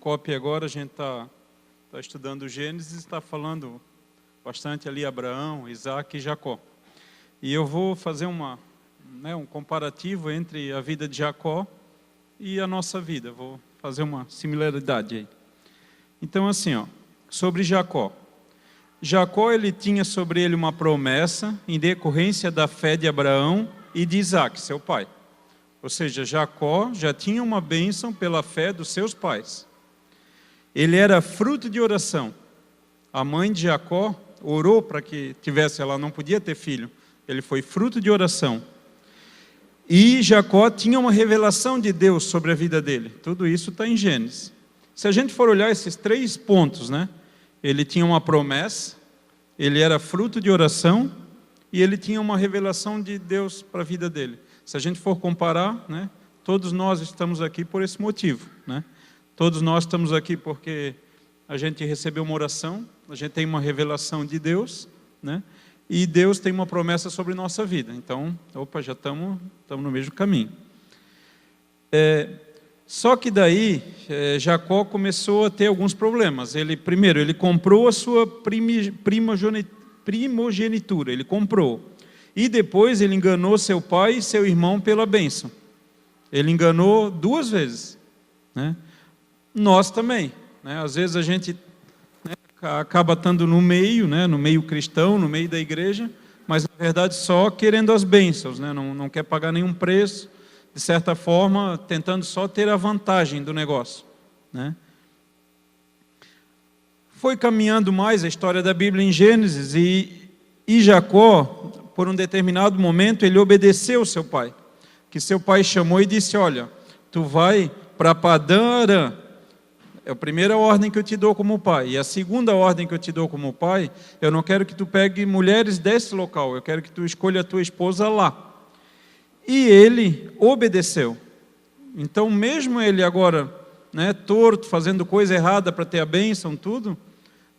cópia agora, a gente está estudando Gênesis, está falando bastante ali Abraão, Isaac e Jacó. E eu vou fazer um comparativo entre a vida de Jacó e a nossa vida. Vou fazer uma similaridade aí. Então, assim, sobre Jacó. Jacó, ele tinha sobre ele uma promessa em decorrência da fé de Abraão e de Isaac, seu pai. Ou seja, Jacó já tinha uma bênção pela fé dos seus pais. Ele era fruto de oração. A mãe de Jacó orou para que tivesse, ela não podia ter filho. Ele foi fruto de oração. E Jacó tinha uma revelação de Deus sobre a vida dele. Tudo isso está em Gênesis. Se a gente for olhar esses 3 pontos, né? Ele tinha uma promessa, ele era fruto de oração e ele tinha uma revelação de Deus para a vida dele. Se a gente for comparar, né? Todos nós estamos aqui por esse motivo, né? Todos nós estamos aqui porque a gente recebeu uma oração, a gente tem uma revelação de Deus, né? E Deus tem uma promessa sobre nossa vida. Então, já estamos no mesmo caminho. Só que daí, Jacó começou a ter alguns problemas. Primeiro, ele comprou a sua primogenitura, ele comprou. E depois ele enganou seu pai e seu irmão pela bênção. Ele enganou 2 vezes, né? Nós também, né? Às vezes a gente acaba estando no meio, né? No meio cristão, no meio da igreja, mas na verdade só querendo as bênçãos, né? Não quer pagar nenhum preço, de certa forma, tentando só ter a vantagem do negócio, né? Foi caminhando mais a história da Bíblia em Gênesis e Jacó, por um determinado momento, ele obedeceu seu pai, que seu pai chamou e disse: olha, tu vai para Padã Arã. É a primeira ordem que eu te dou como pai. E a segunda ordem que eu te dou como pai, eu não quero que tu pegue mulheres desse local, eu quero que tu escolha a tua esposa lá. E ele obedeceu. Então, mesmo ele agora, né, torto, fazendo coisa errada para ter a bênção, tudo,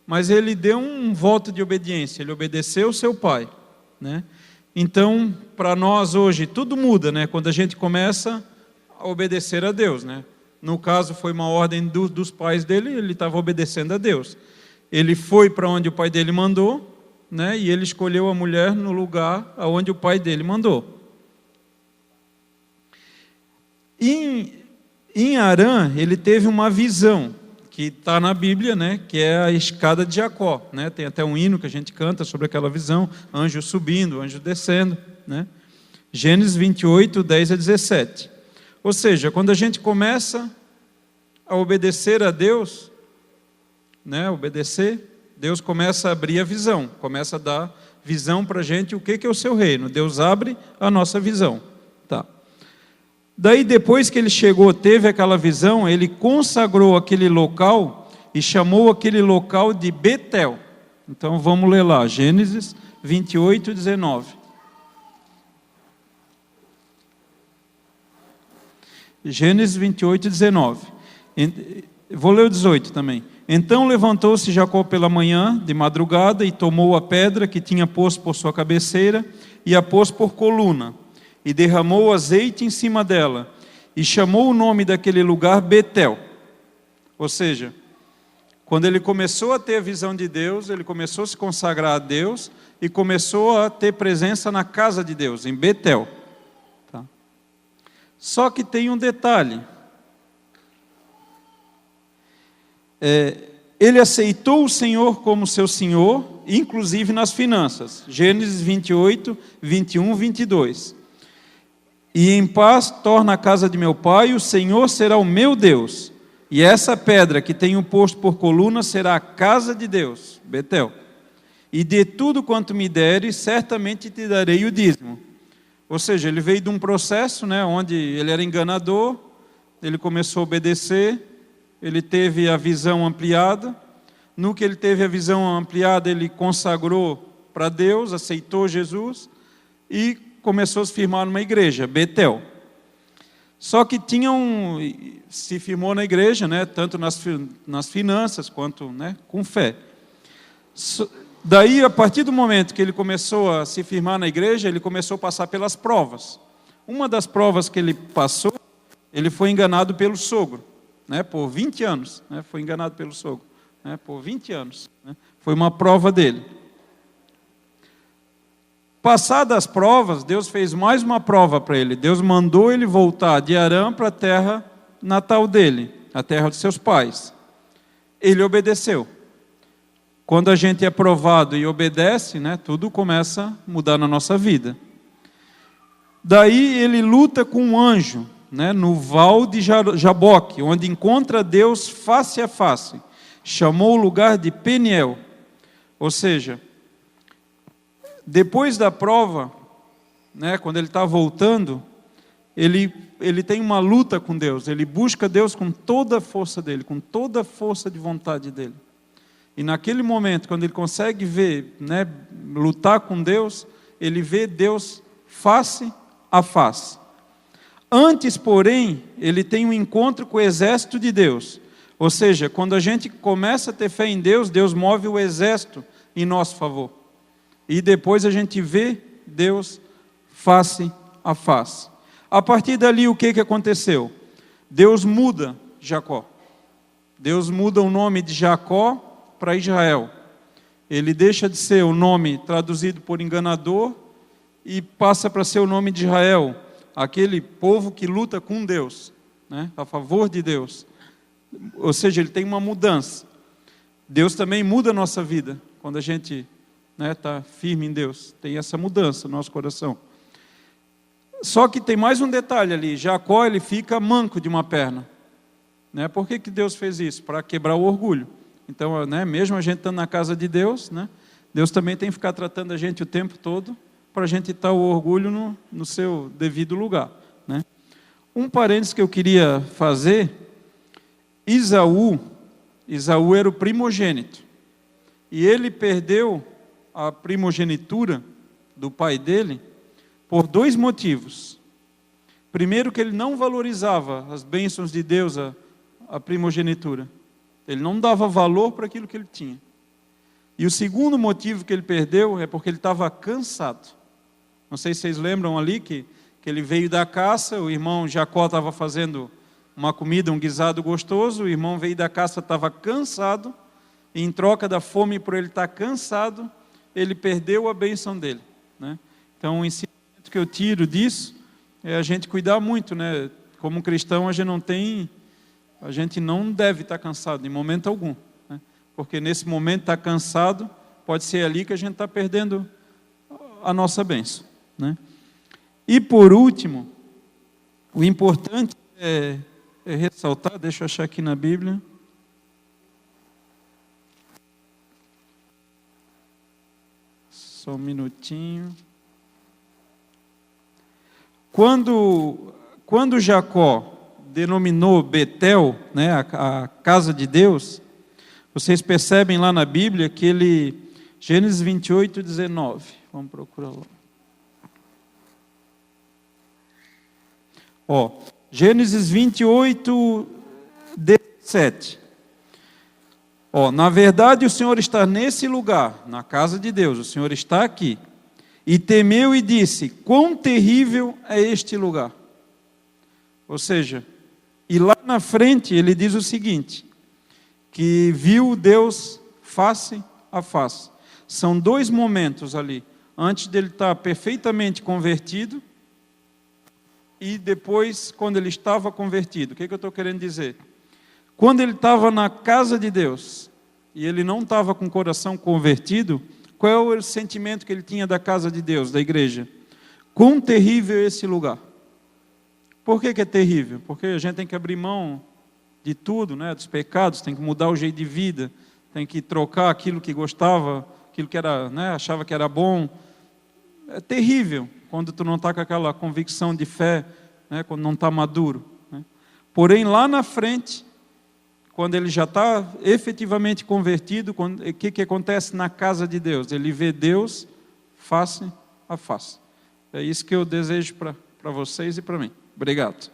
mas ele deu um voto de obediência, ele obedeceu seu pai, né? Então, para nós hoje, tudo muda, né? Quando a gente começa a obedecer a Deus, né? No caso, foi uma ordem dos pais dele, ele estava obedecendo a Deus. Ele foi para onde o pai dele mandou, né? E ele escolheu a mulher no lugar aonde o pai dele mandou. Em Arã, ele teve uma visão, que está na Bíblia, né? Que é a escada de Jacó, né? Tem até um hino que a gente canta sobre aquela visão, anjo subindo, anjo descendo, né? Gênesis 28, 10 a 17. Ou seja, quando a gente começa a obedecer a Deus, né, Deus começa a abrir a visão, começa a dar visão para a gente o que é o seu reino. Deus abre a nossa visão. Tá. Daí, depois que ele chegou, teve aquela visão, ele consagrou aquele local e chamou aquele local de Betel. Então, vamos ler lá, Gênesis 28, 19. Gênesis 28, 19. Vou ler o 18 também. Então levantou-se Jacó pela manhã, de madrugada, e tomou a pedra que tinha posto por sua cabeceira, e a pôs por coluna, e derramou azeite em cima dela, e chamou o nome daquele lugar Betel. Ou seja, quando ele começou a ter a visão de Deus, ele começou a se consagrar a Deus, e começou a ter presença na casa de Deus, em Betel. Só que tem um detalhe. Ele aceitou o Senhor como seu Senhor, inclusive nas finanças. Gênesis 28, 21, 22. E em paz torna a casa de meu pai, o Senhor será o meu Deus. E essa pedra que tenho posto por coluna será a casa de Deus, Betel. E de tudo quanto me deres, certamente te darei o dízimo. Ou seja, ele veio de um processo, né, onde ele era enganador, ele começou a obedecer, ele teve a visão ampliada. No que ele teve a visão ampliada, ele consagrou para Deus, aceitou Jesus e começou a se firmar numa igreja, Betel. Só que se firmou na igreja, né, tanto nas finanças quanto, né, com fé. Daí, a partir do momento que ele começou a se firmar na igreja, ele começou a passar pelas provas. Uma das provas que ele passou, ele foi enganado pelo sogro. né, por 20 anos, né, foi enganado pelo sogro, né, por 20 anos, né, foi uma prova dele. Passadas as provas, Deus fez mais uma prova para ele. Deus mandou ele voltar de Arã para a terra natal dele, a terra dos seus pais. Ele obedeceu. Quando a gente é provado e obedece, né, tudo começa a mudar na nossa vida. Daí ele luta com um anjo, né, no val de Jaboque, onde encontra Deus face a face. Chamou o lugar de Peniel. Ou seja, depois da prova, né, quando ele está voltando, ele tem uma luta com Deus. Ele busca Deus com toda a força dele, com toda a força de vontade dele. E naquele momento, quando ele consegue ver, né, lutar com Deus, ele vê Deus face a face. Antes, porém, ele tem um encontro com o exército de Deus. Ou seja, quando a gente começa a ter fé em Deus, Deus move o exército em nosso favor. E depois a gente vê Deus face a face. A partir dali, o que aconteceu? Deus muda Jacó. Deus muda o nome de Jacó para Israel. Ele deixa de ser o nome traduzido por enganador e passa para ser o nome de Israel, aquele povo que luta com Deus, né, a favor de Deus. Ou seja, ele tem uma mudança. Deus também muda a nossa vida quando a gente está firme em Deus. Tem essa mudança no nosso coração. Só que tem mais um detalhe ali. Jacó, ele fica manco de uma perna. Né? Por que Deus fez isso? Para quebrar o orgulho. Então, né, mesmo a gente estando na casa de Deus, né, Deus também tem que ficar tratando a gente o tempo todo para a gente estar o orgulho no seu devido lugar. Né? Um parênteses que eu queria fazer, Esaú era o primogênito. E ele perdeu a primogenitura do pai dele por 2 motivos. Primeiro, que ele não valorizava as bênçãos de Deus, a primogenitura. Ele não dava valor para aquilo que ele tinha. E o segundo motivo que ele perdeu é porque ele estava cansado. Não sei se vocês lembram ali que ele veio da caça, o irmão Jacó estava fazendo uma comida, um guisado gostoso, o irmão veio da caça, estava cansado, e em troca da fome por ele estar cansado, ele perdeu a bênção dele. Né? Então, o ensinamento que eu tiro disso é a gente cuidar muito, né? Como cristão, a gente não deve estar cansado em momento algum, né? Porque nesse momento estar cansado, pode ser ali que a gente está perdendo a nossa bênção. Né? E por último, o importante é ressaltar, deixa eu achar aqui na Bíblia. Só um minutinho. Quando Jacó denominou Betel, né, a casa de Deus, vocês percebem lá na Bíblia que Gênesis 28, 19. Vamos procurar lá. Gênesis 28, 17. Na verdade, o Senhor está nesse lugar, na casa de Deus, o Senhor está aqui. E temeu e disse: quão terrível é este lugar. Ou seja, e lá na frente ele diz o seguinte, que viu Deus face a face. São 2 momentos ali, antes dele estar perfeitamente convertido e depois quando ele estava convertido. O que eu estou querendo dizer? Quando ele estava na casa de Deus e ele não estava com o coração convertido, qual é o sentimento que ele tinha da casa de Deus, da igreja? Quão terrível é esse lugar. Por que é terrível? Porque a gente tem que abrir mão de tudo, né, dos pecados, tem que mudar o jeito de vida, tem que trocar aquilo que gostava, aquilo que era, né, achava que era bom. É terrível quando tu não está com aquela convicção de fé, né, quando não está maduro. Né? Porém, lá na frente, quando ele já está efetivamente convertido, o que acontece na casa de Deus? Ele vê Deus face a face. É isso que eu desejo para vocês e para mim. Obrigado.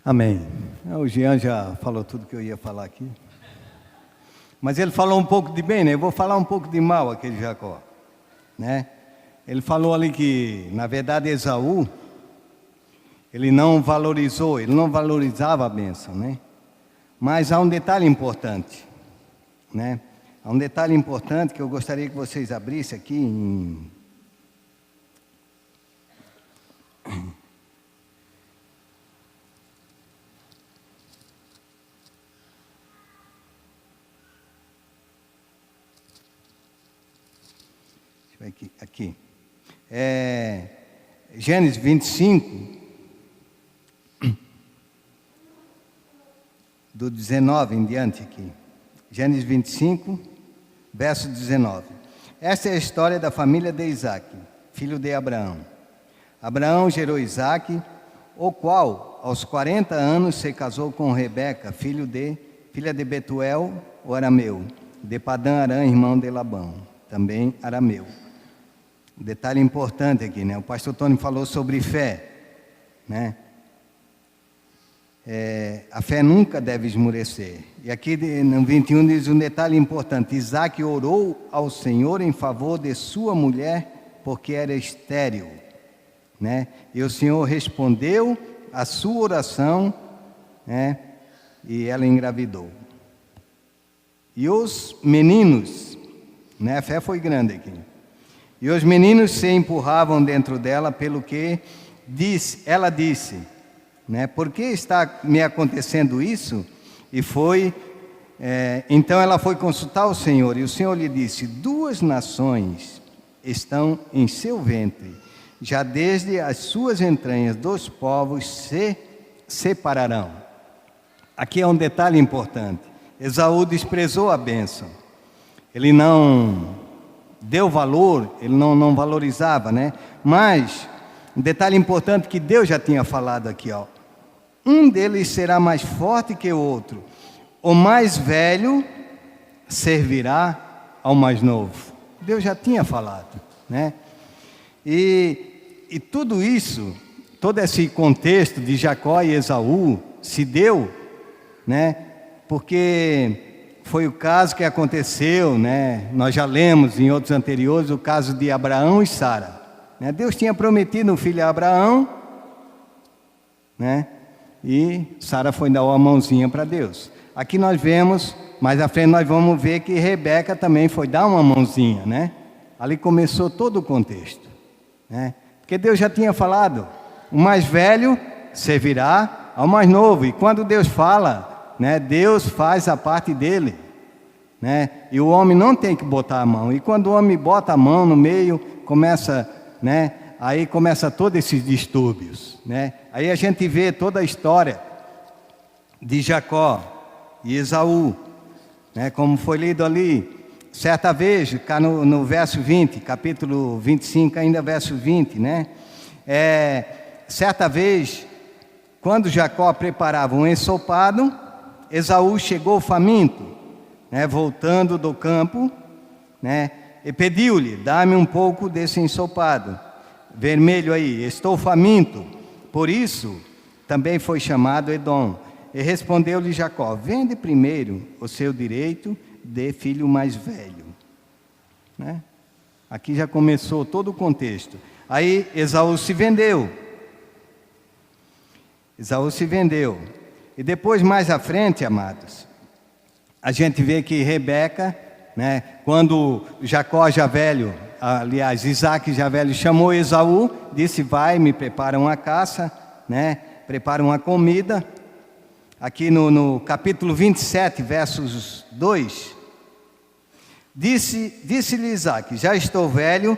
Amém. O Jean já falou tudo que eu ia falar aqui. Mas ele falou um pouco de bem, né? Eu vou falar um pouco de mal, aquele Jacó, né? Ele falou ali que, na verdade, Esaú, ele não valorizava a bênção, né? Mas há um detalhe importante, né? Há um detalhe importante que eu gostaria que vocês abrissem aqui em... Aqui. Gênesis 25, do 19 em diante aqui. Gênesis 25, verso 19. Esta é a história da família de Isaque, filho de Abraão. Abraão gerou Isaque, o qual, aos 40 anos, se casou com Rebeca, filha de Betuel, o arameu, de Padã Arã, irmão de Labão, também arameu. Detalhe importante aqui, né? O pastor Tony falou sobre fé, né? A fé nunca deve esmorecer. E aqui no 21 diz um detalhe importante: Isaque orou ao Senhor em favor de sua mulher, porque era estéril, né? E o Senhor respondeu a sua oração, né? E ela engravidou. E os meninos, né? A fé foi grande aqui. E os meninos se empurravam dentro dela, pelo que ela disse, né? Por que está me acontecendo isso? E então ela foi consultar o Senhor, e o Senhor lhe disse: 2 nações estão em seu ventre, já desde as suas entranhas 2 povos se separarão. Aqui é um detalhe importante: Esaú desprezou a bênção, ele não deu valor, ele não valorizava, né? Mas um detalhe importante que Deus já tinha falado aqui, ó: um deles será mais forte que o outro, o mais velho servirá ao mais novo. Deus já tinha falado, né? E tudo isso, todo esse contexto de Jacó e Esaú se deu, né? Porque foi o caso que aconteceu, né? Nós já lemos em outros anteriores o caso de Abraão e Sara, né? Deus tinha prometido um filho a Abraão, né? E Sara foi dar uma mãozinha para Deus. Aqui nós vemos, mais à frente nós vamos ver que Rebeca também foi dar uma mãozinha, né? Ali começou todo o contexto, né? Porque Deus já tinha falado: o mais velho servirá ao mais novo. E quando Deus fala, né, Deus faz a parte dele, né? E o homem não tem que botar a mão. E quando o homem bota a mão no meio, começa, né? Aí começa todos esses distúrbios, né? Aí a gente vê toda a história de Jacó e Esaú, né? Como foi lido ali, certa vez, cá no verso 20, capítulo 25, ainda verso 20, né? Certa vez, quando Jacó preparava um ensopado, Esaú chegou faminto, né? Voltando do campo, né? E pediu-lhe: dá-me um pouco desse ensopado vermelho aí, estou faminto. Por isso também foi chamado Edom. E respondeu-lhe Jacó: vende primeiro o seu direito de filho mais velho, né? Aqui já começou todo o contexto. Aí Esaú se vendeu. E depois, mais à frente, amados, a gente vê que Rebeca, né, quando Jacó já velho, aliás, Isaque já velho, chamou Esaú, disse: vai, me prepara uma caça, né, prepara uma comida. Aqui no capítulo 27, versos 2, disse-lhe Isaque: já estou velho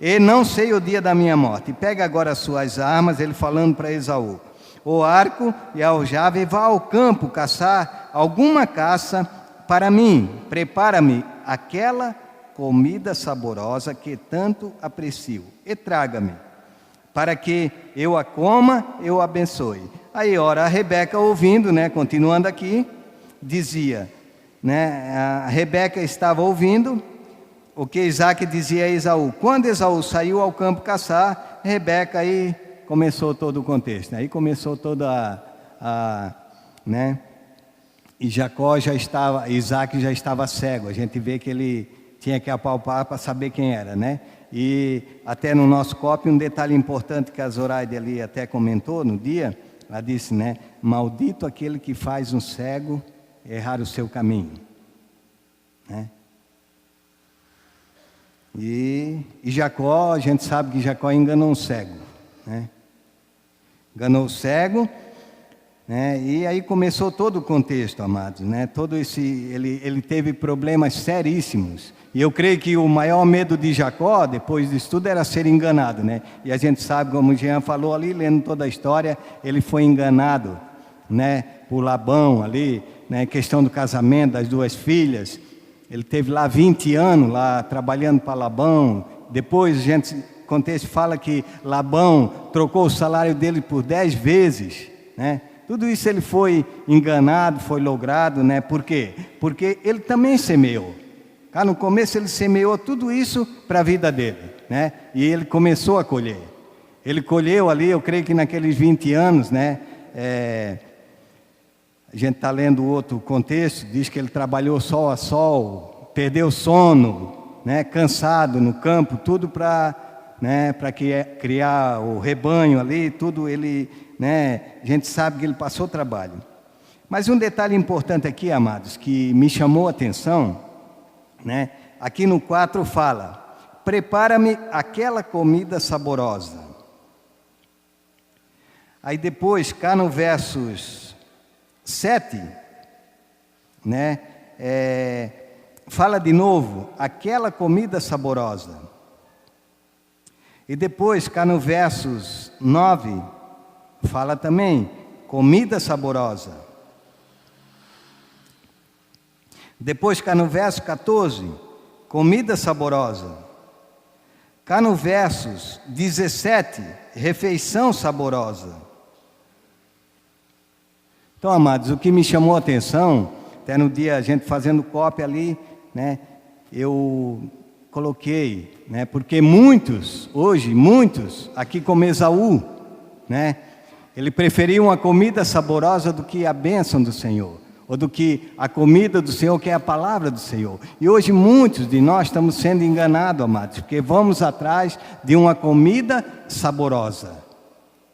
e não sei o dia da minha morte. Pega agora as suas armas, ele falando para Esaú, o arco e a aljava, e vá ao campo caçar alguma caça para mim. Prepara-me aquela comida saborosa que tanto aprecio, e traga-me, para que eu a coma, eu a abençoe. Aí, ora, a Rebeca ouvindo, né, continuando aqui, dizia, né, a Rebeca estava ouvindo o que Isaque dizia a Esaú. Quando Esaú saiu ao campo caçar, Rebeca, aí começou todo o contexto, né? Aí começou toda né? E Isaac já estava cego. A gente vê que ele tinha que apalpar para saber quem era, né? E até no nosso copy, um detalhe importante que a Zoraide ali até comentou no dia, ela disse, né? Maldito aquele que faz um cego errar o seu caminho, né? E Jacó, a gente sabe que Jacó enganou um cego, né? Enganou o cego, né? E aí começou todo o contexto, amados, né? Ele teve problemas seríssimos. E eu creio que o maior medo de Jacó, depois disso tudo, era ser enganado, né? E a gente sabe, como o Jean falou ali, lendo toda a história, ele foi enganado, né? Por Labão ali, né? Questão do casamento das duas filhas. Ele teve lá 20 anos, lá trabalhando para Labão. Depois, o contexto fala que Labão trocou o salário dele por 10 vezes, né? Tudo isso ele foi enganado, foi logrado, né? Por quê? Porque ele também semeou. Cá no começo ele semeou tudo isso para a vida dele, né? E ele começou a colher. Ele colheu ali, eu creio que naqueles 20 anos, né? A gente está lendo outro contexto, diz que ele trabalhou sol a sol, perdeu sono, né? Cansado no campo, tudo para, né? Para criar o rebanho ali, tudo ele, né? A gente sabe que ele passou trabalho. Mas um detalhe importante aqui, amados, que me chamou a atenção, né? Aqui no 4 fala: prepara-me aquela comida saborosa. Aí depois, cá no versos 7, né? Fala de novo, aquela comida saborosa. E depois, cá no versos 9, fala também, comida saborosa. Depois, cá no verso 14, comida saborosa. Cá no versos 17, refeição saborosa. Então, amados, o que me chamou a atenção, até no dia a gente fazendo cópia ali, né, eu coloquei, né, porque muitos, aqui como Esaú, né, ele preferia uma comida saborosa do que a bênção do Senhor, ou do que a comida do Senhor, que é a palavra do Senhor. E hoje muitos de nós estamos sendo enganados, amados, porque vamos atrás de uma comida saborosa,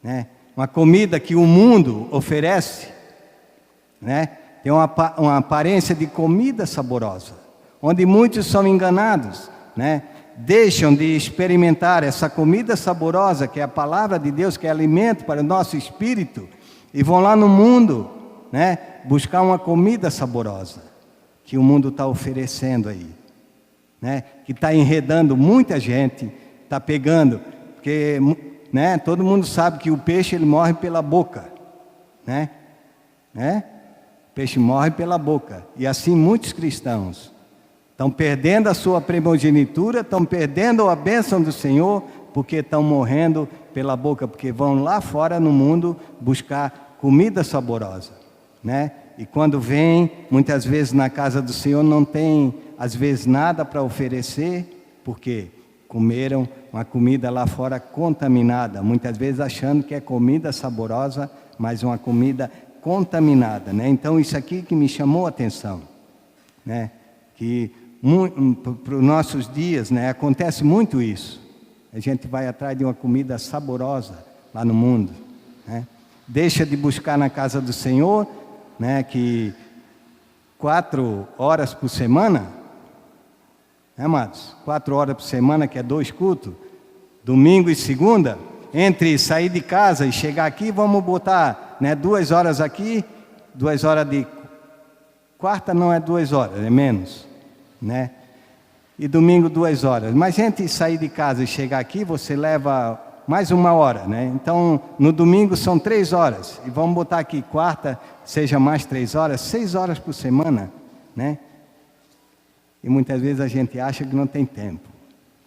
né, uma comida que o mundo oferece, né? Tem uma aparência de comida saborosa, onde muitos são enganados, né? Deixam de experimentar essa comida saborosa, que é a palavra de Deus, que é alimento para o nosso espírito, e vão lá no mundo, né? Buscar uma comida saborosa, que o mundo está oferecendo aí, né? Que está enredando muita gente, está pegando, porque, né? Todo mundo sabe que o peixe ele morre pela boca, né? O peixe morre pela boca. E assim muitos cristãos estão perdendo a sua primogenitura, estão perdendo a bênção do Senhor, porque estão morrendo pela boca, porque vão lá fora no mundo buscar comida saborosa, né? E quando vêm, muitas vezes na casa do Senhor não tem, às vezes, nada para oferecer, porque comeram uma comida lá fora contaminada, muitas vezes achando que é comida saborosa, mas uma comida contaminada, né? Então isso aqui que me chamou a atenção, né? Que para os nossos dias, né? Acontece muito isso. A gente vai atrás de uma comida saborosa lá no mundo, né? Deixa de buscar na casa do Senhor, né? Que 4 horas por semana, né, amados? 4 horas por semana, que é 2 cultos, domingo e segunda. Entre sair de casa e chegar aqui, vamos botar, né, 2 horas aqui, 2 horas de quarta não é 2 horas, é menos, né? E domingo 2 horas. Mas entre sair de casa e chegar aqui, você leva mais 1 hora, né? Então, no domingo são 3 horas. E vamos botar aqui quarta, seja mais 3 horas, 6 horas por semana, né? E muitas vezes a gente acha que não tem tempo,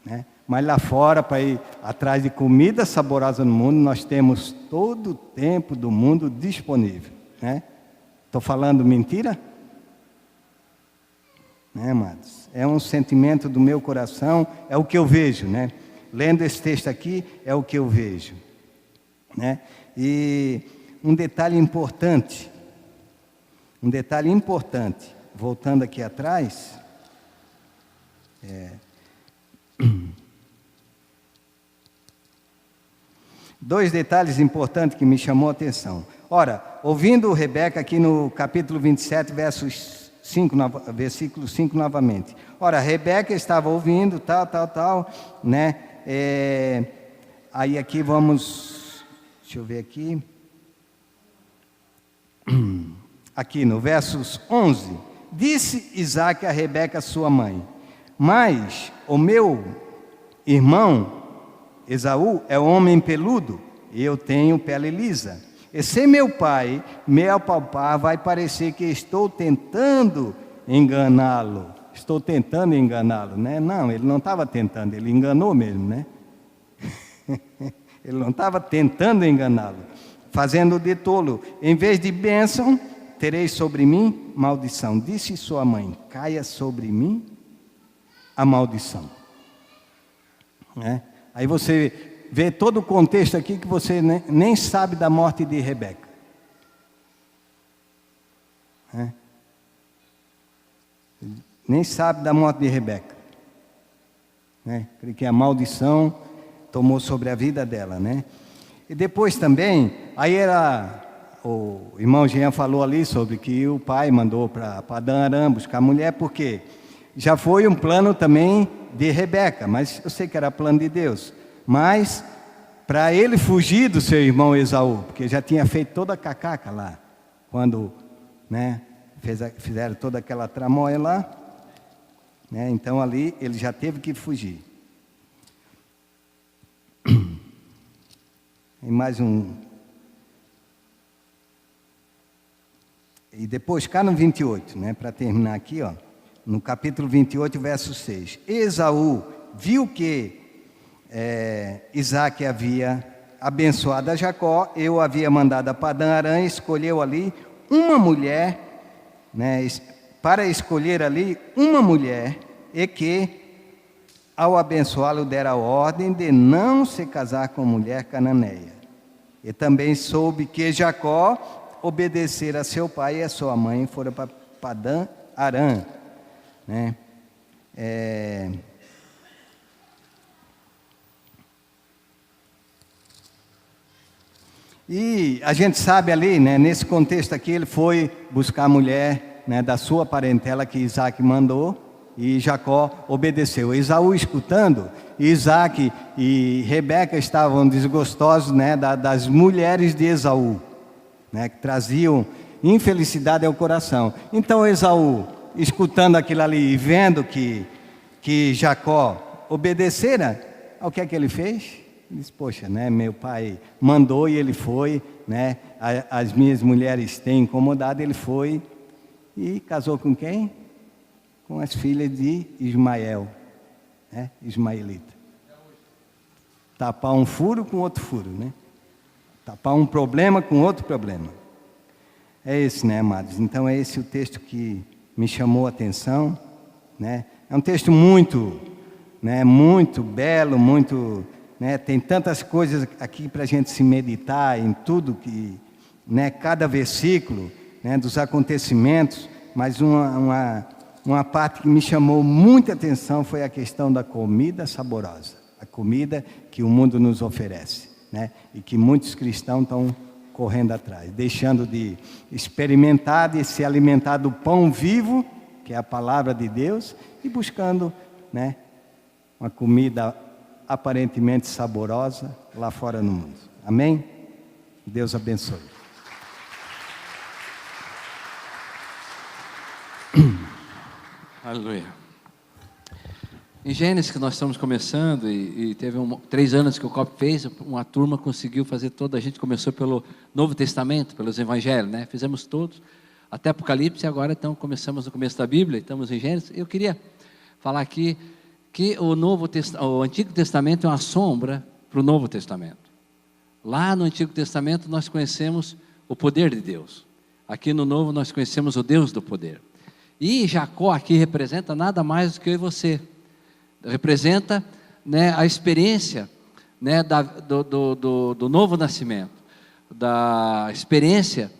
né? Mas lá fora, para ir atrás de comida saborosa no mundo, nós temos todo o tempo do mundo disponível, né? Estou falando mentira? Né, amados? É um sentimento do meu coração, é o que eu vejo, né? Lendo esse texto aqui, é o que eu vejo, né? E um detalhe importante. Um detalhe importante. Voltando aqui atrás. Dois detalhes importantes que me chamou a atenção. Ora, ouvindo Rebeca aqui no capítulo 27, versículo 5 novamente. Ora, Rebeca estava ouvindo, tal, né? Aí aqui vamos, deixa eu ver aqui. Aqui no versos 11. Disse Isaque a Rebeca, sua mãe: mas o meu irmão Esaú é homem peludo, e eu tenho pele lisa. E se meu pai me apalpar, vai parecer que estou tentando enganá-lo. Estou tentando enganá-lo, né? Não, ele não estava tentando, ele enganou mesmo, né? Ele não estava tentando enganá-lo, fazendo de tolo. Em vez de bênção, tereis sobre mim maldição. Disse sua mãe: caia sobre mim a maldição. Né? Aí você vê todo o contexto aqui que você nem sabe da morte de Rebeca. Né? Nem sabe da morte de Rebeca. Né? Que a maldição tomou sobre a vida dela, né? E depois também, aí o irmão Jean falou ali sobre que o pai mandou para Padã Aram buscar mulher, porque já foi um plano também de Rebeca, mas eu sei que era plano de Deus. Mas para ele fugir do seu irmão Esaú, porque já tinha feito toda a cacaca lá, quando, né, fizeram toda aquela tramóia lá, né, então ali ele já teve que fugir. E mais um. E depois, cá no 28, né, para terminar aqui, ó, no capítulo 28, verso 6. Esaú viu que Isaque havia abençoado a Jacó, eu havia mandado a Padã Aram, escolheu ali uma mulher, né, para escolher ali uma mulher, e que, ao abençoá-lo, dera a ordem de não se casar com mulher cananeia. E também soube que Jacó obedecera a seu pai e a sua mãe, foram para Padã Aram, né? E a gente sabe ali, né, nesse contexto aqui, ele foi buscar a mulher, né, da sua parentela que Isaque mandou, e Jacó obedeceu. Esaú escutando, Isaque e Rebeca estavam desgostosos, né, das mulheres de Esaú, né, que traziam infelicidade ao coração. Então Esaú, escutando aquilo ali e vendo que Jacó obedecera, o que é que ele fez? Ele disse: poxa, né, meu pai mandou e ele foi, né, as minhas mulheres têm incomodado, ele foi e casou com quem? Com as filhas de Ismael, né, ismaelita. Tapar um furo com outro furo, né? Tapar um problema com outro problema. É esse, né, amados? Então é esse o texto que me chamou a atenção, né? É um texto muito, né, muito belo, muito, né, tem tantas coisas aqui para a gente se meditar em tudo que, né, cada versículo, né, dos acontecimentos, mas uma parte que me chamou muita atenção foi a questão da comida saborosa, a comida que o mundo nos oferece, né, e que muitos cristãos estão correndo atrás, deixando de experimentar, de se alimentar do pão vivo, que é a palavra de Deus, e buscando, né, uma comida aparentemente saborosa lá fora no mundo. Amém? Deus abençoe. Aleluia. Em Gênesis, que nós estamos começando, e teve 3 anos que o COP fez, uma turma conseguiu fazer toda, a gente começou pelo Novo Testamento, pelos Evangelhos, né? Fizemos todos, até Apocalipse, e agora então começamos no começo da Bíblia, estamos em Gênesis. Eu queria falar aqui que o Antigo Testamento é uma sombra para o Novo Testamento. Lá no Antigo Testamento nós conhecemos o poder de Deus. Aqui no Novo nós conhecemos o Deus do poder. E Jacó aqui representa nada mais do que eu e você. Representa, né, a experiência, né, do novo nascimento. da experiência,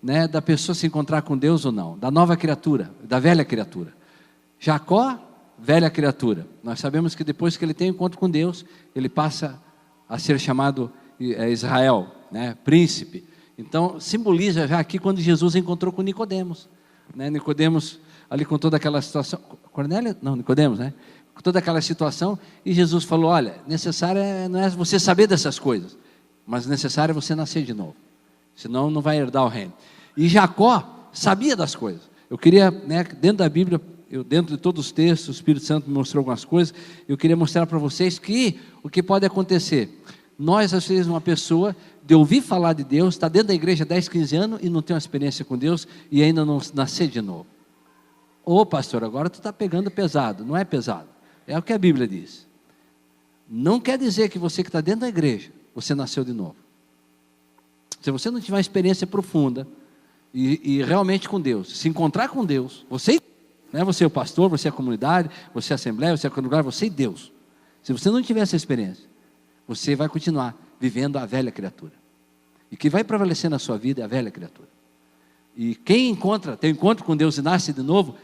né, da pessoa se encontrar com Deus ou não, da nova criatura, da velha criatura. Jacó, velha criatura. Nós sabemos que depois que ele tem encontro com Deus, ele passa a ser chamado Israel, né, príncipe. Então, simboliza já aqui quando Jesus encontrou com Nicodemos, né? Nicodemos ali com toda aquela situação, Nicodemos, né? Com toda aquela situação, e Jesus falou: olha, necessário não é você saber dessas coisas, mas necessário é você nascer de novo, senão não vai herdar o reino. E Jacó sabia das coisas. Eu queria, né, dentro da Bíblia, dentro de todos os textos, o Espírito Santo me mostrou algumas coisas, eu queria mostrar para vocês que o que pode acontecer. Nós, às vezes, uma pessoa de ouvir falar de Deus, está dentro da igreja há 10, 15 anos e não tem uma experiência com Deus e ainda não nascer de novo. Ô pastor, agora tu está pegando pesado. Não é pesado, é o que a Bíblia diz. Não quer dizer que você que está dentro da igreja, você nasceu de novo. Se você não tiver uma experiência profunda e realmente com Deus, se encontrar com Deus, você, não é você o pastor, você a comunidade, você a assembleia, você a comunidade, você e Deus. Se você não tiver essa experiência, você vai continuar vivendo a velha criatura. E que vai prevalecer na sua vida é a velha criatura. E quem tem encontro com Deus e nasce de novo,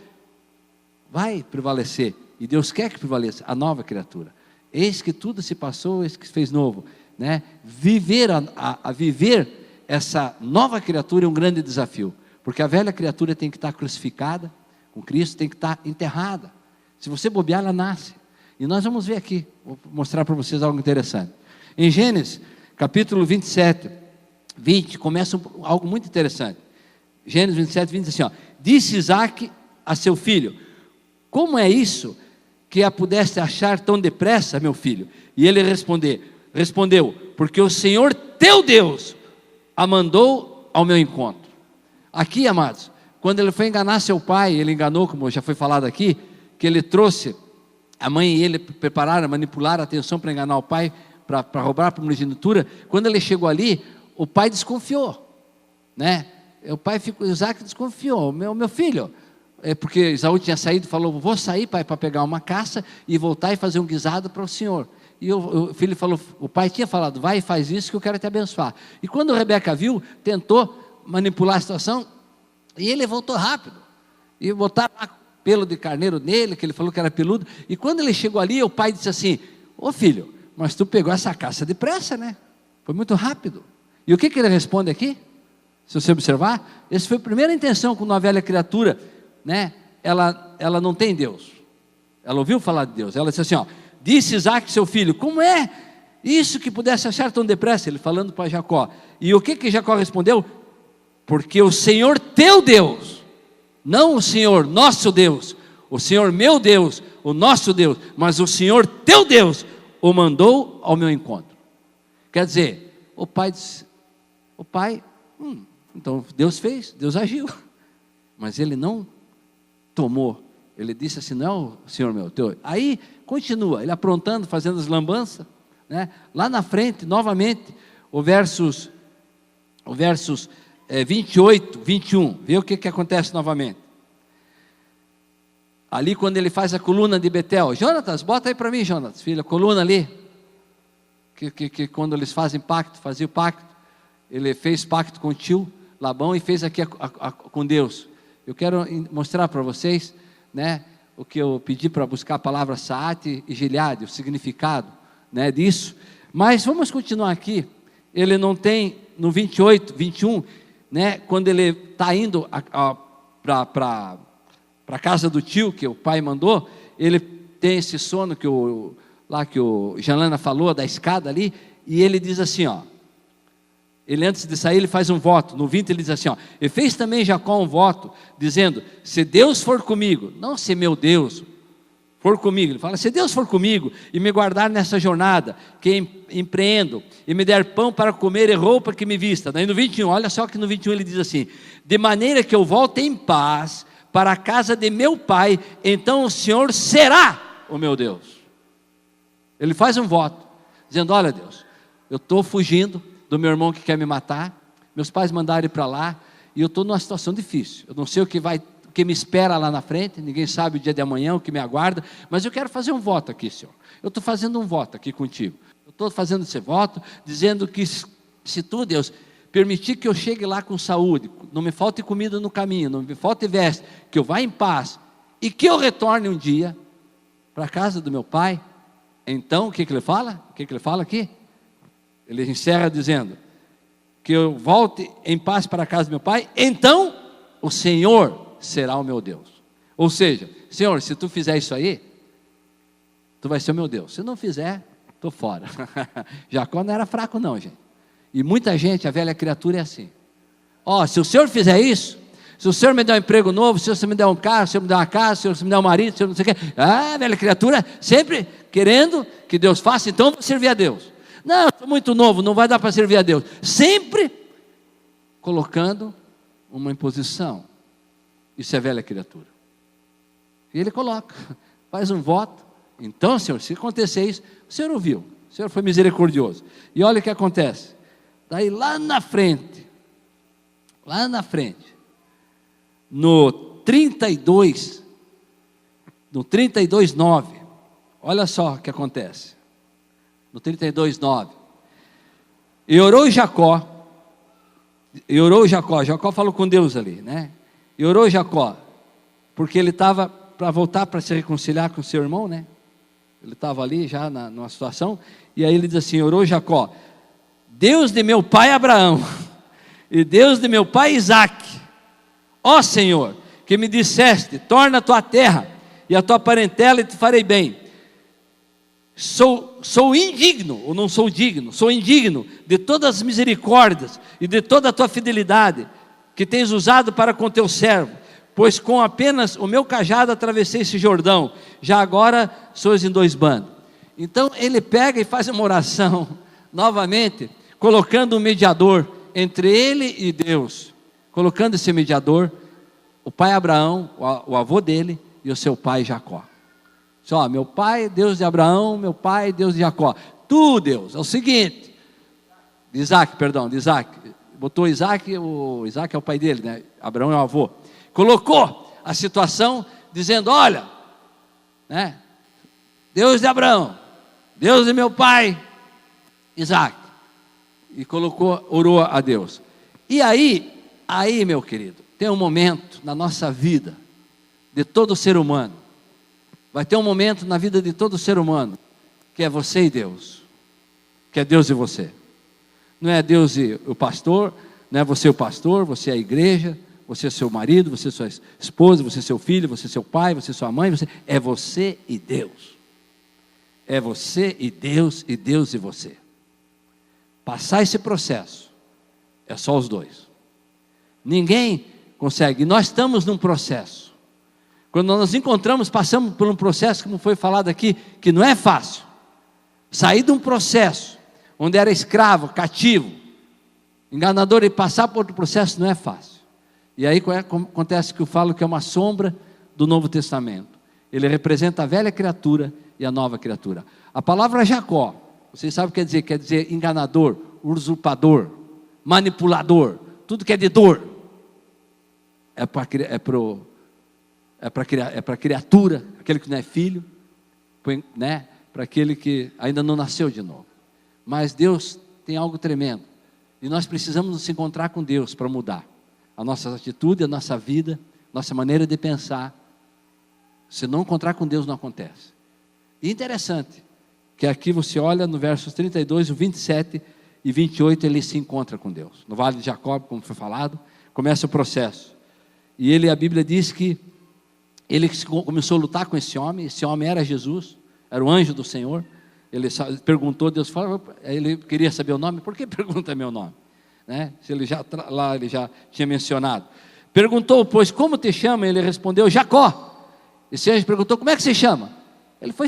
vai prevalecer. E Deus quer que prevaleça a nova criatura. Eis que tudo se passou, eis que se fez novo, né? Viver essa nova criatura é um grande desafio. Porque a velha criatura tem que estar crucificada com Cristo, tem que estar enterrada. Se você bobear, ela nasce. E nós vamos ver aqui, vou mostrar para vocês algo interessante. Em Gênesis, capítulo 27, 20, começa algo muito interessante. Gênesis 27, 20 diz assim, ó: disse Isaac a seu filho: como é isso que a pudeste achar tão depressa, meu filho? E ele respondeu: porque o Senhor teu Deus a mandou ao meu encontro. Aqui, amados, quando ele foi enganar seu pai, ele enganou, como já foi falado aqui, que ele trouxe a mãe e ele prepararam, manipularam a atenção para enganar o pai, para roubar a primogenitura. Quando ele chegou ali, o pai desconfiou, né? Isaac desconfiou: meu filho, porque Esaú tinha saído e falou: vou sair, pai, para pegar uma caça e voltar e fazer um guisado para o senhor. E o filho falou, o pai tinha falado: vai e faz isso que eu quero te abençoar. E quando Rebeca viu, tentou manipular a situação, e ele voltou rápido, e botaram pelo de carneiro nele, que ele falou que era peludo. E quando ele chegou ali, o pai disse assim: ô filho, mas tu pegou essa caça depressa, né? Foi muito rápido. E o que ele responde aqui? Se você observar, essa foi a primeira intenção com uma velha criatura, né? Ela não tem Deus, ela ouviu falar de Deus. Ela disse assim, ó: disse Isaac seu filho: como é isso que pudesse achar tão depressa? Ele falando para Jacó. E o que Jacó respondeu? Porque o Senhor teu Deus, não o Senhor nosso Deus, o Senhor meu Deus, o nosso Deus, mas o Senhor teu Deus o mandou ao meu encontro. Quer dizer, o pai disse, então Deus fez, Deus agiu, mas ele não tomou. Ele disse assim: não, Senhor meu, teu. Aí continua, ele aprontando, fazendo as lambanças, né? Lá na frente, novamente, o versos 28, 21, vê o que acontece novamente. Ali quando ele faz a coluna de Betel. Jonatas, bota aí para mim, Jonatas, filho, a coluna ali, que quando eles fazia o pacto, ele fez pacto com o tio Labão e fez aqui com Deus. Eu quero mostrar para vocês, né, o que eu pedi para buscar a palavra Saate e Gileade, o significado, né, disso. Mas vamos continuar aqui. Ele não tem, no 28, 21, né, quando ele está indo para a casa do tio, que o pai mandou, ele tem esse sono que o Janlana falou, da escada ali, e ele diz assim, ó, ele antes de sair, ele faz um voto. No 20 ele diz assim, ó: e fez também Jacó um voto, dizendo: se Deus for comigo, não se meu Deus for comigo, ele fala: se Deus for comigo e me guardar nessa jornada que empreendo, e me der pão para comer e roupa que me vista. Daí no 21, olha só que no 21 ele diz assim: de maneira que eu volte em paz para a casa de meu pai, então o Senhor será o meu Deus. Ele faz um voto, dizendo: olha Deus, eu estou fugindo do meu irmão que quer me matar, meus pais mandaram ir para lá, e eu estou numa situação difícil, eu não sei o que me espera lá na frente, ninguém sabe o dia de amanhã, o que me aguarda, mas eu quero fazer um voto aqui, Senhor. Eu estou fazendo um voto aqui contigo, eu estou fazendo esse voto, dizendo que se tu, Deus, permitir que eu chegue lá com saúde, não me falte comida no caminho, não me falte veste, que eu vá em paz, e que eu retorne um dia para a casa do meu pai, então, o que ele fala? O que ele fala aqui? Ele encerra dizendo, que eu volte em paz para a casa do meu pai, então o Senhor será o meu Deus. Ou seja, Senhor, se tu fizer isso aí, tu vai ser o meu Deus. Se não fizer, estou fora. Jacó não era fraco não, gente. E muita gente, a velha criatura é assim. Ó, se o Senhor fizer isso, se o Senhor me der um emprego novo, se o Senhor me der um carro, se o Senhor me der uma casa, se o Senhor me der um marido, se o Senhor não sei o quê. Ah, velha criatura, sempre querendo que Deus faça, então eu vou servir a Deus. Não, estou muito novo, não vai dar para servir a Deus. Sempre colocando uma imposição. Isso é velha criatura. E ele coloca, faz um voto. Então, Senhor, se acontecer isso, o Senhor ouviu, o Senhor foi misericordioso. E olha o que acontece. Daí lá na frente, no 32, 9, olha só o que acontece. No 32, 9. E orou Jacó, Jacó falou com Deus ali, né? E orou Jacó, porque ele estava para voltar para se reconciliar com seu irmão, né? Ele estava ali já numa situação, e aí ele diz assim, orou Jacó, Deus de meu pai Abraão, e Deus de meu pai Isaque, ó Senhor, que me disseste, torna a tua terra, e a tua parentela, e te farei bem. Sou indigno, ou não sou digno, sou indigno de todas as misericórdias e de toda a tua fidelidade que tens usado para com teu servo, pois com apenas o meu cajado atravessei esse Jordão, já agora sois em 2 bandos. Então ele pega e faz uma oração, novamente, colocando um mediador entre ele e Deus, colocando esse mediador, o pai Abraão, o avô dele e o seu pai Jacó. Só, meu pai, Deus de Abraão, meu pai, Deus de Jacó. Tu, Deus, é o seguinte, de Isaac, botou Isaac, o Isaac é o pai dele, né? Abraão é o avô. Colocou a situação dizendo, olha, né? Deus de Abraão, Deus de meu pai, Isaac. E orou a Deus. E aí, meu querido, tem um momento na nossa vida, de todo ser humano, vai ter um momento na vida de todo ser humano, que é você e Deus, que é Deus e você. Não é Deus e o pastor, não é você o pastor, você é a igreja, você é seu marido, você é sua esposa, você é seu filho, você é seu pai, você é sua mãe, é você e Deus. É você e Deus e você. Passar esse processo, é só os dois. Ninguém consegue, nós estamos num processo. Quando nós nos encontramos, passamos por um processo, como foi falado aqui, que não é fácil. Sair de um processo, onde era escravo, cativo, enganador, e passar por outro processo não é fácil. E aí acontece que eu falo que é uma sombra do Novo Testamento. Ele representa a velha criatura e a nova criatura. A palavra Jacó, vocês sabem o que quer dizer? Quer dizer enganador, usurpador, manipulador, tudo que é de dor. É para a criatura, aquele que não é filho, né? Para aquele que ainda não nasceu de novo. Mas Deus tem algo tremendo, e nós precisamos nos encontrar com Deus para mudar a nossa atitude, a nossa vida, nossa maneira de pensar. Se não encontrar com Deus, não acontece. E interessante, que aqui você olha no versos 32, 27 e 28, ele se encontra com Deus. No Vale de Jacó, como foi falado, começa o processo. E a Bíblia diz que ele começou a lutar com esse homem era Jesus, era o anjo do Senhor. Ele perguntou, Deus falou, ele queria saber o nome, por que pergunta meu nome? Né? Se ele já tinha mencionado. Perguntou, pois, como te chama? Ele respondeu, Jacó. Esse anjo perguntou, como é que se chama? Ele foi,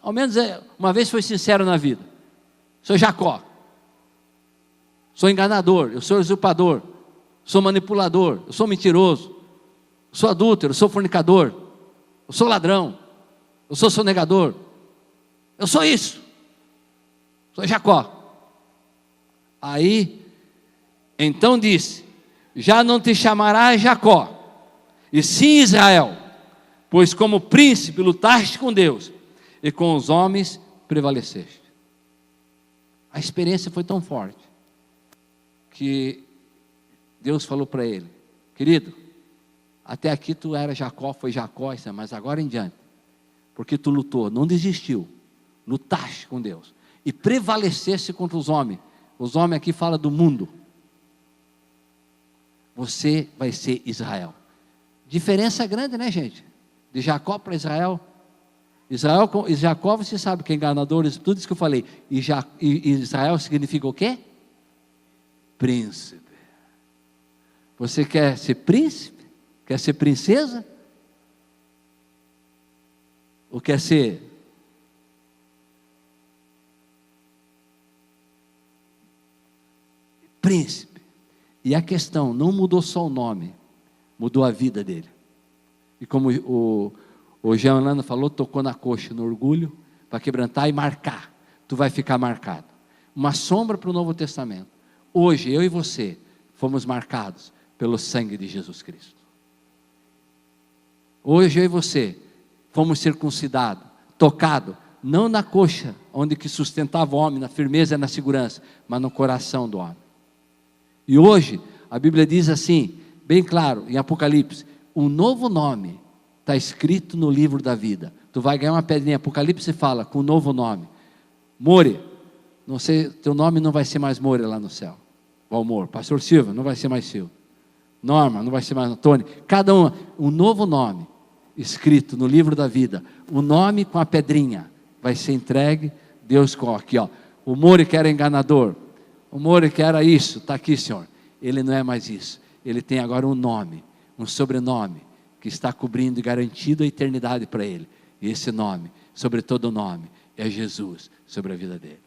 ao menos uma vez foi sincero na vida. Sou Jacó. Sou enganador, eu sou usurpador, sou manipulador, eu sou mentiroso, sou adúltero, eu sou fornicador, eu sou ladrão, eu sou sonegador, eu sou isso, sou Jacó. Aí, então disse, já não te chamarás Jacó, e sim Israel, pois como príncipe lutaste com Deus, e com os homens prevaleceste. A experiência foi tão forte, que Deus falou para ele: querido, até aqui tu era Jacó, foi Jacó, mas agora em diante, porque tu lutou, não desistiu, lutaste com Deus, e prevalecesse contra os homens aqui fala do mundo, você vai ser Israel. Diferença grande, né, gente? De Jacó para Israel. Jacó, você sabe que é enganador, tudo isso que eu falei. E Israel significa o quê? Príncipe. Você quer ser príncipe? Quer ser princesa? Ou quer ser príncipe? E a questão não mudou só o nome, mudou a vida dele. E como o Jean Orlando falou, tocou na coxa, no orgulho, para quebrantar e marcar. Tu vai ficar marcado. Uma sombra para o Novo Testamento. Hoje, eu e você fomos marcados pelo sangue de Jesus Cristo. Hoje, eu e você fomos circuncidados, tocados, não na coxa, onde que sustentava o homem, na firmeza e na segurança, mas no coração do homem. E hoje, a Bíblia diz assim, bem claro, em Apocalipse, um novo nome está escrito no livro da vida. Tu vai ganhar uma pedrinha, Apocalipse fala, com um novo nome. More, não sei, teu nome não vai ser mais More lá no céu. Valmor, Pastor Silva, não vai ser mais Silva. Norma, não vai ser mais Antônio. Cada um novo nome escrito no livro da vida. O nome com a pedrinha vai ser entregue. Deus coloca aqui, ó. O More que era enganador, o More que era isso, está aqui, Senhor. Ele não é mais isso. Ele tem agora um nome, um sobrenome, que está cobrindo e garantindo a eternidade para ele. E esse nome, sobre todo nome, é Jesus, sobre a vida dele.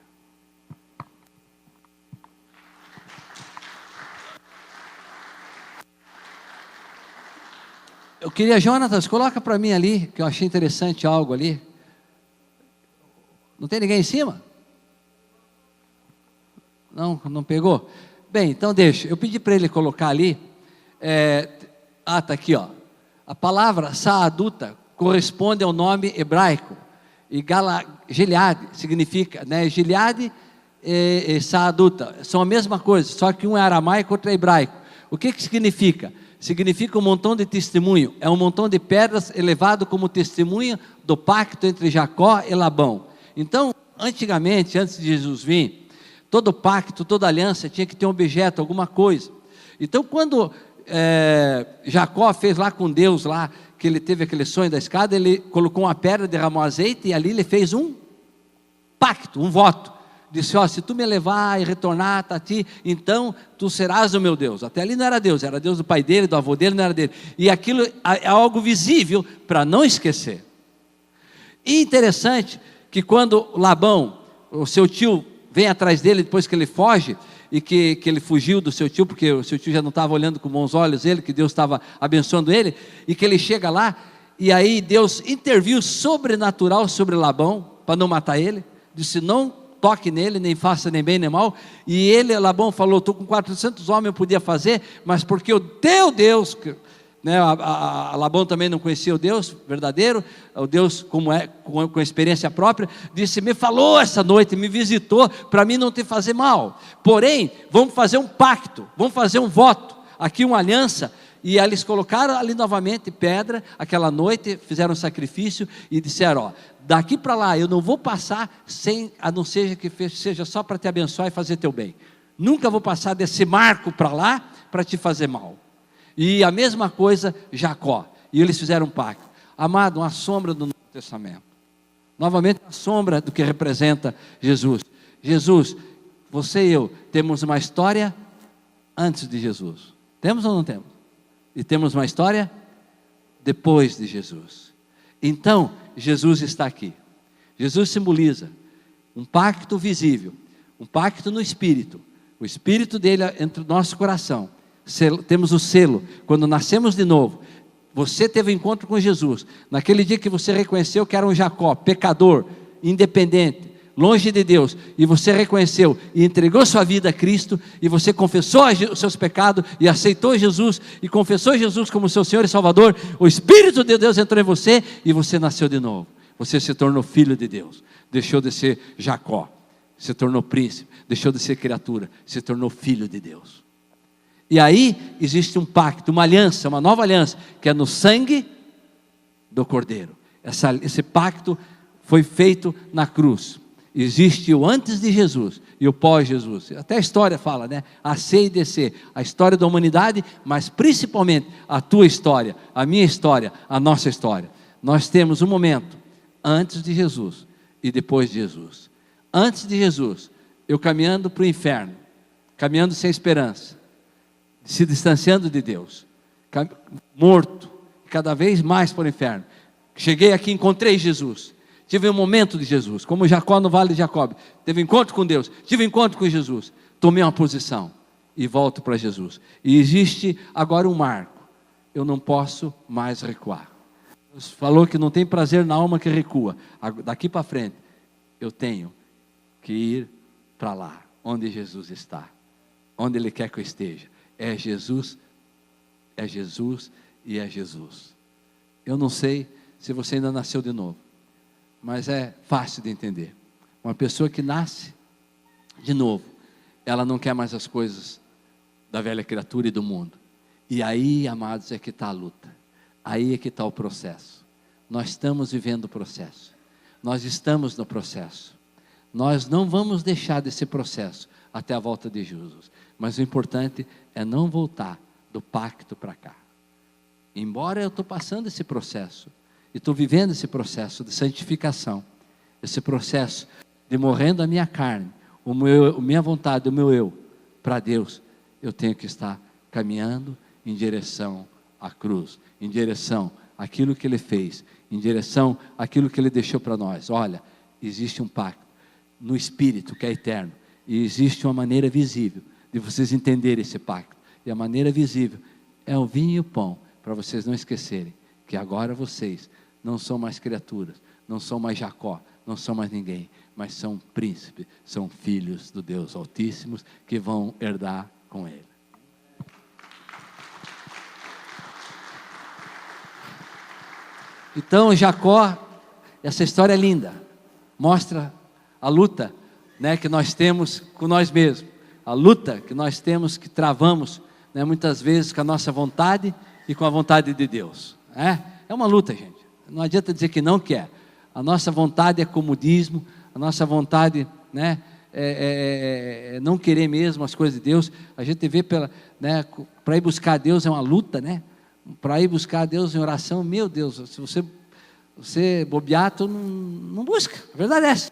Eu queria, Jonatas, coloca para mim ali, que eu achei interessante algo ali. Não tem ninguém em cima? Não pegou? Bem, então deixa. Eu pedi para ele colocar ali. Está aqui, ó. A palavra Saaduta corresponde ao nome hebraico. E Gileade significa, né? Gileade e Saaduta são a mesma coisa, só que um é aramaico, outro é hebraico. O que significa? Significa um montão de testemunho. É um montão de pedras elevado como testemunha do pacto entre Jacó e Labão. Então, antigamente, antes de Jesus vir, todo pacto, toda aliança tinha que ter um objeto, alguma coisa. Então, quando Jacó fez lá com Deus, lá, que ele teve aquele sonho da escada, ele colocou uma pedra, derramou azeite, e ali ele fez um pacto, um voto. Disse, ó, se tu me levar e retornar a ti, então tu serás o meu Deus. Até ali não era Deus do pai dele, do avô dele, não era dele. E aquilo é algo visível para não esquecer. E interessante que quando Labão, o seu tio, vem atrás dele depois que ele foge, e que ele fugiu do seu tio, porque o seu tio já não estava olhando com bons olhos ele, que Deus estava abençoando ele, e que ele chega lá, e aí Deus interviu sobrenatural sobre Labão, para não matar ele, disse, não toque nele, nem faça nem bem nem mal, e Labão falou, estou com 400 homens, eu podia fazer, mas porque o teu Deus, né, Labão também não conhecia o Deus verdadeiro, o Deus como é, com experiência própria, disse, me falou essa noite, me visitou, para mim não te fazer mal, porém, vamos fazer um pacto, vamos fazer um voto, aqui uma aliança, e eles colocaram ali novamente pedra, aquela noite, fizeram um sacrifício, e disseram, ó, daqui para lá, eu não vou passar, a não ser que seja só para te abençoar e fazer teu bem, nunca vou passar desse marco para lá, para te fazer mal. E a mesma coisa Jacó, e eles fizeram um pacto. Amado, uma sombra do Novo Testamento, novamente a sombra do que representa Jesus. Jesus, você e eu temos uma história antes de Jesus, temos ou não temos? E temos uma história depois de Jesus. Então Jesus está aqui. Jesus simboliza um pacto visível, um pacto no Espírito, o Espírito dele entre o nosso coração. Temos o selo, quando nascemos de novo, você teve um encontro com Jesus, naquele dia que você reconheceu que era um Jacó, pecador, independente, longe de Deus, e você reconheceu e entregou sua vida a Cristo, e você confessou os seus pecados, e aceitou Jesus, e confessou Jesus como seu Senhor e Salvador, o Espírito de Deus entrou em você, e você nasceu de novo, você se tornou filho de Deus, deixou de ser Jacó, se tornou príncipe, deixou de ser criatura, se tornou filho de Deus. E aí existe um pacto, uma aliança, uma nova aliança, que é no sangue do Cordeiro. Esse pacto foi feito na cruz. Existe o antes de Jesus e o pós-Jesus. Até a história fala, né? A C e DC, a história da humanidade, mas principalmente a tua história, a minha história, a nossa história. Nós temos um momento antes de Jesus e depois de Jesus. Antes de Jesus, eu caminhando para o inferno, caminhando sem esperança, se distanciando de Deus, morto, cada vez mais para o inferno. Cheguei aqui, encontrei Jesus, tive um momento de Jesus, como Jacó no Vale de Jacob, teve encontro com Deus, tive encontro com Jesus, tomei uma posição e volto para Jesus. E existe agora um marco, eu não posso mais recuar. Deus falou que não tem prazer na alma que recua. Daqui para frente, eu tenho que ir para lá, onde Jesus está, onde Ele quer que eu esteja. É Jesus e é Jesus. Eu não sei se você ainda nasceu de novo, mas é fácil de entender. Uma pessoa que nasce de novo, ela não quer mais as coisas da velha criatura e do mundo. E aí, amados, é que está a luta. Aí é que está o processo. Nós estamos vivendo o processo. Nós estamos no processo. Nós não vamos deixar desse processo até a volta de Jesus. Mas o importante é não voltar do pacto para cá. Embora eu estou passando esse processo, e estou vivendo esse processo de santificação, esse processo de morrendo a minha carne, a minha vontade, o meu eu, para Deus, eu tenho que estar caminhando em direção à cruz, em direção àquilo que Ele fez, em direção àquilo que Ele deixou para nós. Olha, existe um pacto no Espírito que é eterno, e existe uma maneira visível de vocês entenderem esse pacto, e a maneira visível é o vinho e o pão, para vocês não esquecerem que agora vocês não são mais criaturas, não são mais Jacó, não são mais ninguém, mas são príncipes, são filhos do Deus Altíssimo que vão herdar com Ele. Então Jacó, essa história é linda, mostra a luta, né, que nós temos com nós mesmos, a luta que nós temos, que travamos, né, muitas vezes com a nossa vontade e com a vontade de Deus. É uma luta, gente. Não adianta dizer que não quer. A nossa vontade é comodismo, a nossa vontade, né, é não querer mesmo as coisas de Deus. A gente vê né, para ir buscar Deus é uma luta, né? Para ir buscar Deus em oração, meu Deus, se você bobear, tu não busca. A verdade é essa.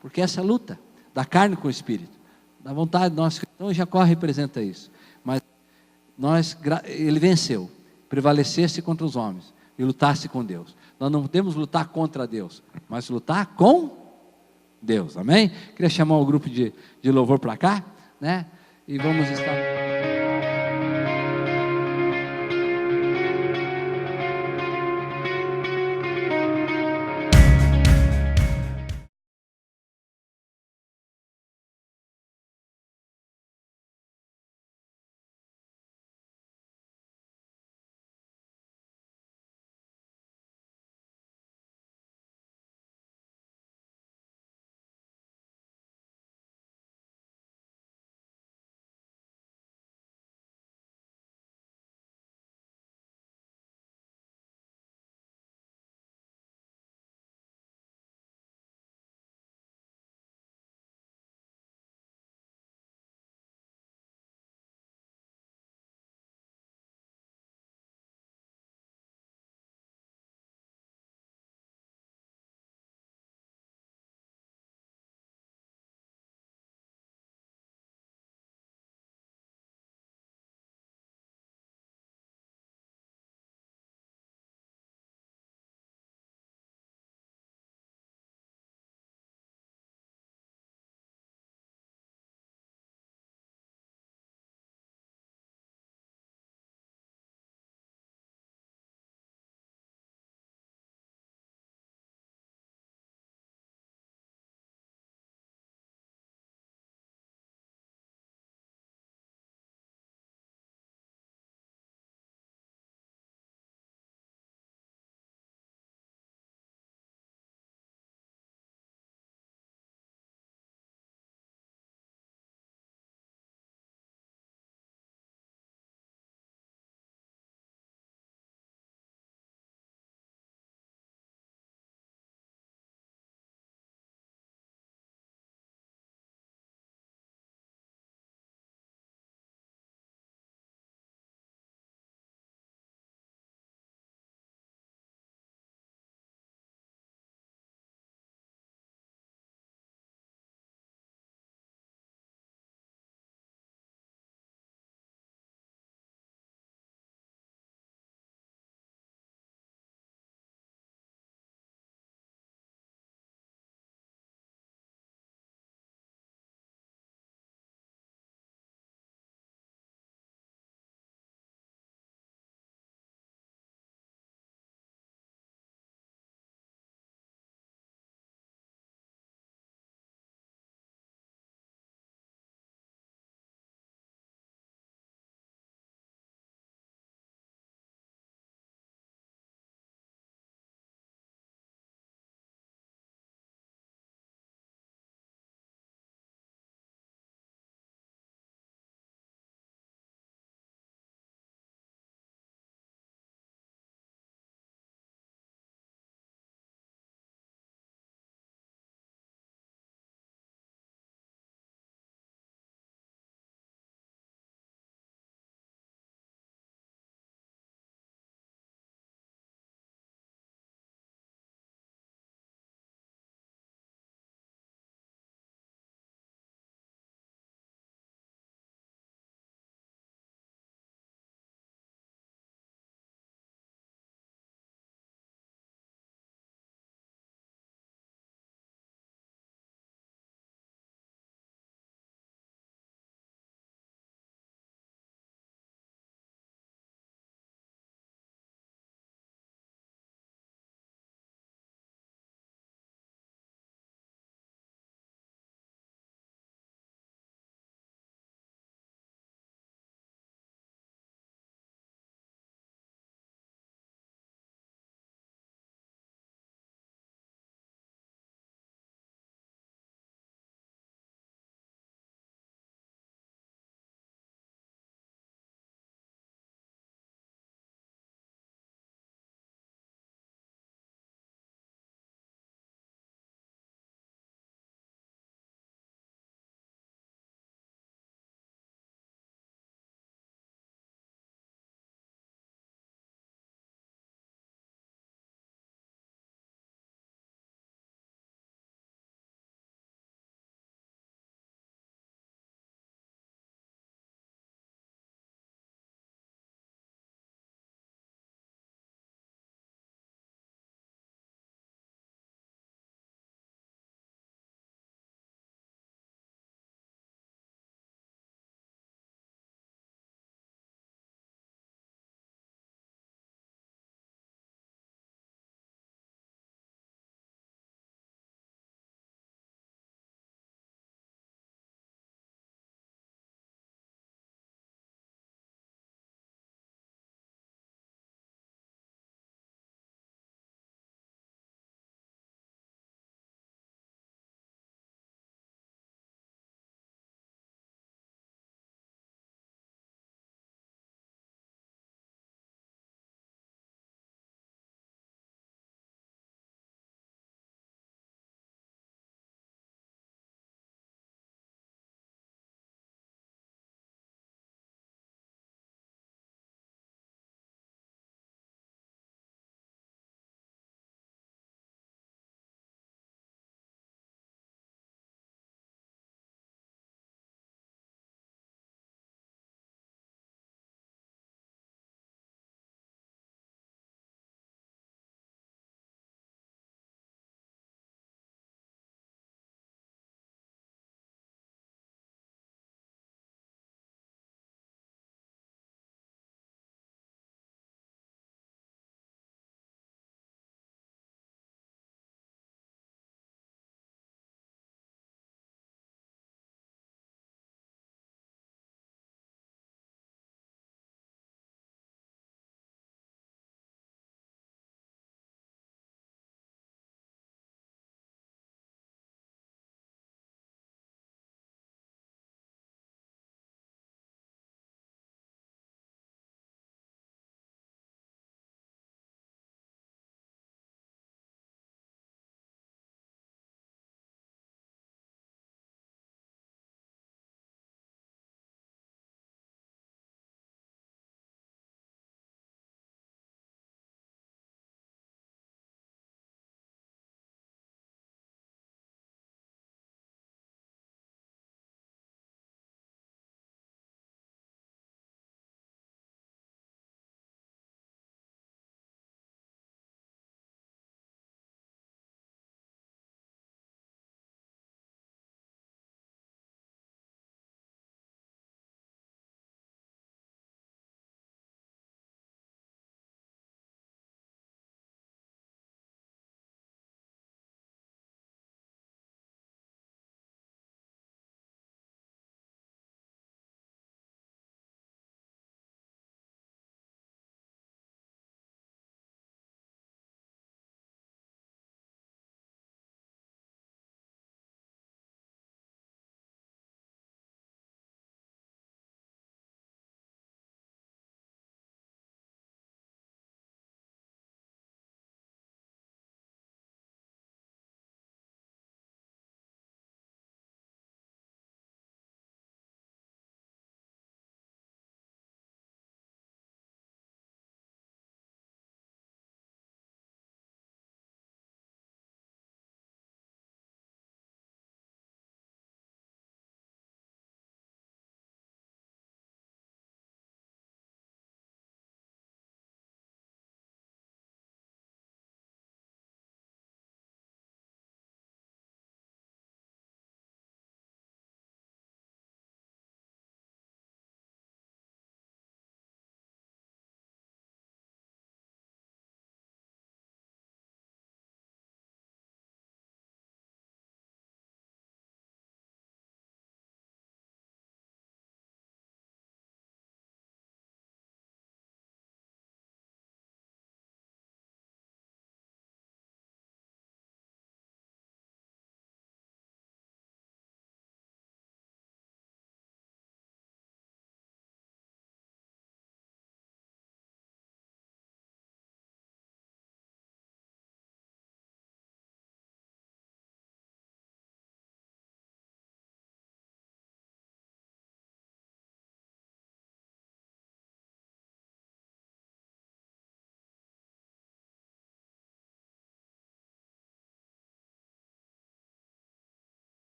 Porque essa luta da carne com o Espírito, da vontade nossa. Então Jacó representa isso. Mas ele venceu, prevalecesse contra os homens e lutasse com Deus. Nós não podemos lutar contra Deus, mas lutar com Deus, amém? Queria chamar o grupo de louvor para cá, né? E vamos estar...